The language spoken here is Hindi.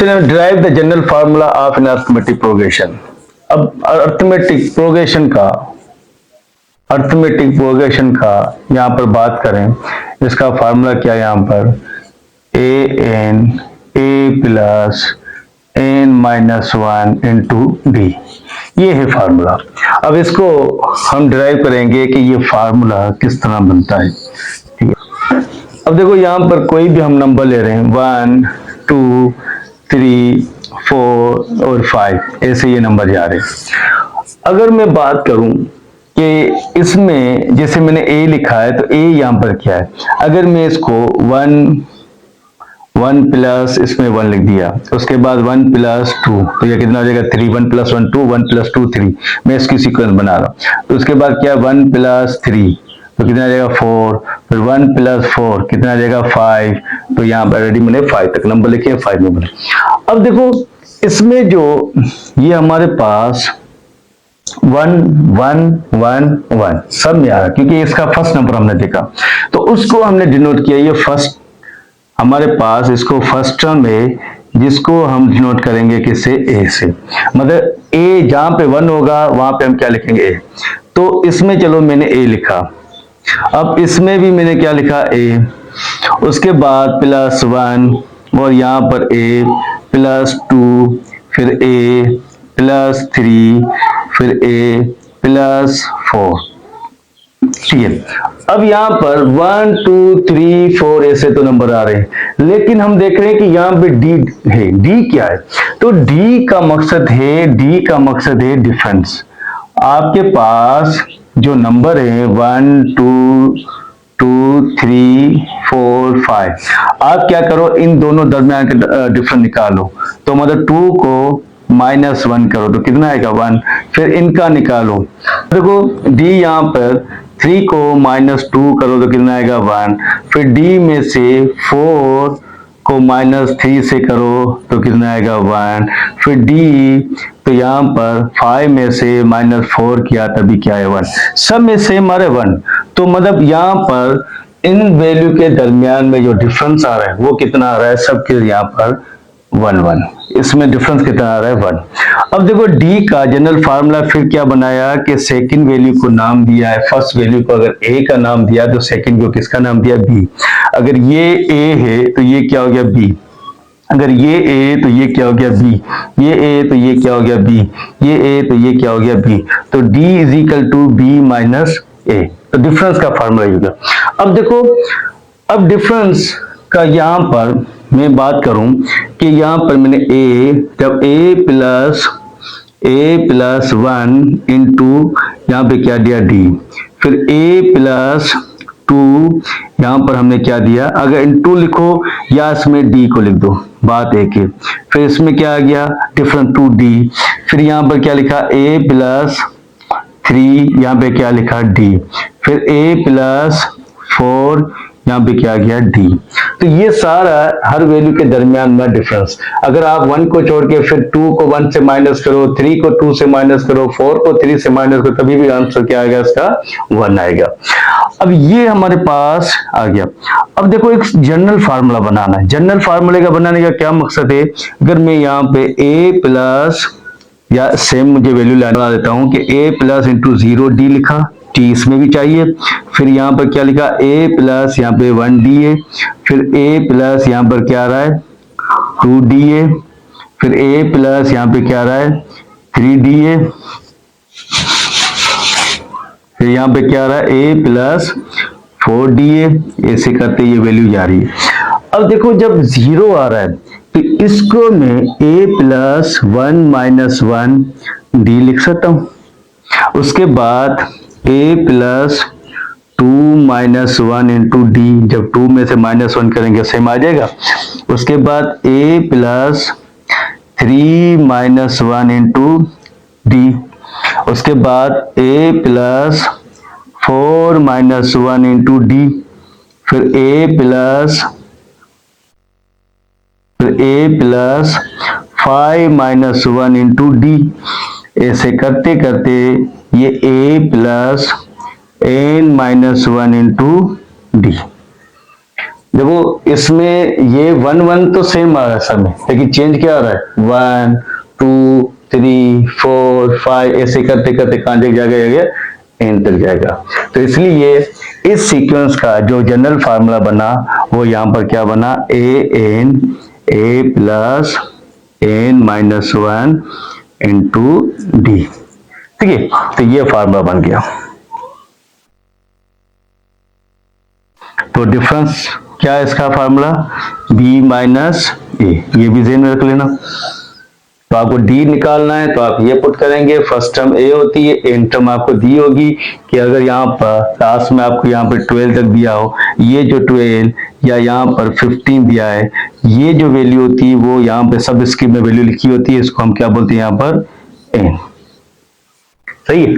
Derive the general formula of an arithmetic progression. अब अर्थमेटिक प्रोग्रेशन का यहाँ पर बात करें, इसका फार्मूला क्या है यहाँ पर a plus n minus 1 into D, ये है फार्मूला। अब इसको हम डिराइव करेंगे कि ये फार्मूला किस तरह बनता है। ठीक है, अब देखो यहाँ पर कोई भी हम नंबर ले रहे हैं 1 2 3 4 और 5, ऐसे ये नंबर जा रहे हैं। अगर मैं बात करूं कि इसमें जैसे मैंने a लिखा है तो a यहाँ पर क्या है, अगर मैं इसको 1 प्लस इसमें 1 लिख दिया, उसके बाद 1 प्लस 2 तो ये कितना हो जाएगा 3, 1 प्लस 1 2, 1 प्लस 2 3, मैं इसकी सीक्वेंस बना रहा हूँ। तो उसके बाद क्या 1 प्लस 3 तो कितना आ जाएगा 4, फिर 1 प्लस 4 कितना आ जाएगा 5, तो यहाँ पर ऑलरेडी मैंने 5 तक नंबर लिखे, 5 नंबर। अब देखो इसमें जो ये हमारे पास 1 1 1 1 सब में आ रहा, क्योंकि इसका फर्स्ट नंबर हमने देखा तो उसको हमने डिनोट किया, ये फर्स्ट हमारे पास इसको फर्स्ट टर्म है जिसको हम डिनोट करेंगे किससे, ए से। मतलब ए जहां पे 1 होगा वहां पे हम क्या लिखेंगे ए। तो इसमें चलो मैंने ए लिखा, अब इसमें भी मैंने क्या लिखा ए, उसके बाद प्लस 1 और यहाँ पर ए प्लस 2, फिर ए प्लस 3, फिर ए प्लस 4। ठीक है, अब यहाँ पर 1 2 3 4 ऐसे तो नंबर आ रहे हैं, लेकिन हम देख रहे हैं कि यहाँ पे डी है। डी क्या है, तो डी का मकसद है डिफरेंस। आपके पास जो नंबर है 1 2 2 3 4 5, आप क्या करो इन दोनों दरमियान के डिफरेंस निकालो। तो मतलब 2 को -1 करो तो कितना आएगा 1, फिर इनका निकालो। देखो डी यहाँ पर 3 को -2 करो तो कितना आएगा 1, फिर डी में से 4 को -3 से करो तो कितना आएगा 1, फिर डी तो यहाँ पर 5 में से -4 किया तभी क्या है 1, सब में से हमारे 1। तो मतलब यहाँ पर इन वैल्यू के दरमियान में जो डिफरेंस आ रहा है वो कितना आ रहा है, सबके यहाँ पर 1 1, इसमें डिफरेंस कितना आ रहा है 1। अब देखो डी का जनरल फार्मूला फिर क्या बनाया कि सेकंड वैल्यू को नाम दिया है, फर्स्ट वैल्यू को अगर ए का नाम दिया तो सेकंड को किसका नाम दिया, बी। अगर ये ए है तो ये क्या हो गया बी, अगर ये ए तो ये क्या हो गया बी, ये ए तो ये क्या हो गया बी, ये ए तो ये क्या हो गया बी। तो D is equal to B minus A, तो डिफरेंस का फार्मूला होगा। अब देखो अब डिफरेंस का यहाँ पर मैं बात करूं कि यहाँ पर मैंने a, जब a प्लस 1 इंटू यहाँ पे क्या दिया d, फिर a प्लस 2 यहाँ पर हमने क्या दिया, अगर इंटू लिखो या इसमें d को लिख दो, बात एक है। फिर इसमें क्या आ गया डिफरेंस 2d, फिर यहाँ पर क्या लिखा a प्लस 3, यहाँ पे क्या लिखा d, फिर a प्लस 4 यहाँ पे क्या गया डी। तो ये सारा हर वैल्यू के दरमियान में डिफरेंस। अगर आप 1 को छोड़ के फिर 2 को 1 से माइनस करो, 3 को 2 से माइनस करो, 4 को 3 से माइनस करो, तभी भी आंसर क्या आएगा इसका 1 आएगा। अब ये हमारे पास आ गया। अब देखो एक जनरल फार्मूला बनाना है। जनरल फार्मूले का बनाने का क्या मकसद है, अगर मैं यहाँ पे a प्लस या सेम मुझे वैल्यू लगा देता हूँ कि a प्लस इंटू 0d लिखा, t इसमें भी चाहिए, फिर यहाँ पर क्या लिखा a प्लस यहाँ पे 1d है, फिर a प्लस यहाँ पर क्या आ रहा है 2d है, फिर a प्लस यहाँ पे क्या आ रहा है 3d है, फिर यहाँ पे क्या आ रहा है a प्लस 4d है। ऐसे करते ये वैल्यू जा रही है। अब देखो जब 0 आ रहा है तो इसको मैं a प्लस 1 माइनस 1d लिख सकता हूं। उसके बाद a plus 2 minus 1 into D, जब 2 में से -1 करेंगे सेम आ जाएगा। उसके बाद a plus 3 minus 1 into D, उसके बाद a plus 4 minus 1 into D, फिर a plus 5 minus 1 into D. ऐसे करते करते ये a plus n minus 1 into D. देखो इसमें ये 1 1 तो सेम आ रहा है सब में, लेकिन चेंज क्या हो रहा है, 1 2 3 4 5 ऐसे करते करते कहां तक जाएगा, एन तक जाएगा। तो इसलिए इस सीक्वेंस का जो जनरल फार्मूला बना वो यहां पर क्या बना, A plus N minus 1 into D. ठीक है, तो ये फार्मूला बन गया। तो डिफरेंस क्या है इसका फार्मूला, बी माइनस ए, ये भी ध्यान में रख लेना। तो आपको डी निकालना है तो आप ये पुट करेंगे, फर्स्ट टर्म ए होती है, एन टर्म आपको दी होगी कि अगर यहाँ पर लास्ट में आपको यहाँ पर 12 तक दिया हो, ये जो 12 या यहाँ पर 15 दिया है, ये जो वैल्यू होती है वो यहाँ पे सब स्क्रिप्ट में वैल्यू लिखी होती है, इसको हम क्या बोलते हैं यहाँ पर एन। सही है।